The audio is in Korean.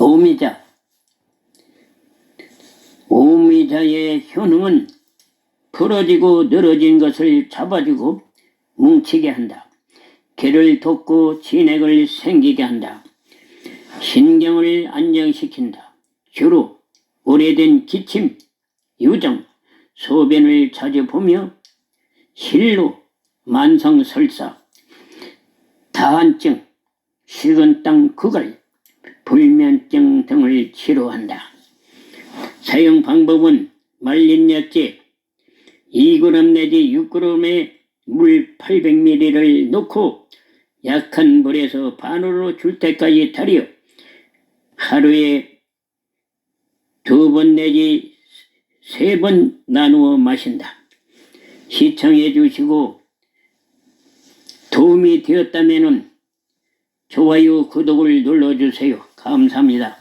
오미자. 오미자의 효능은 부러지고 늘어진 것을 잡아주고 뭉치게 한다. 개를 돋고 진액을 생기게 한다. 신경을 안정시킨다. 주로 오래된 기침, 유정, 소변을 자주 보며 실로, 만성설사, 다한증, 식은땀 구갈, 불면증 등을 치료한다. 사용 방법은 말린 약재 2g 내지 6g의 물 800ml를 넣고 약한 불에서 반으로 줄 때까지 달여 하루에 2번 내지 3번 나누어 마신다. 시청해 주시고 도움이 되었다면 좋아요, 구독을 눌러주세요. 감사합니다.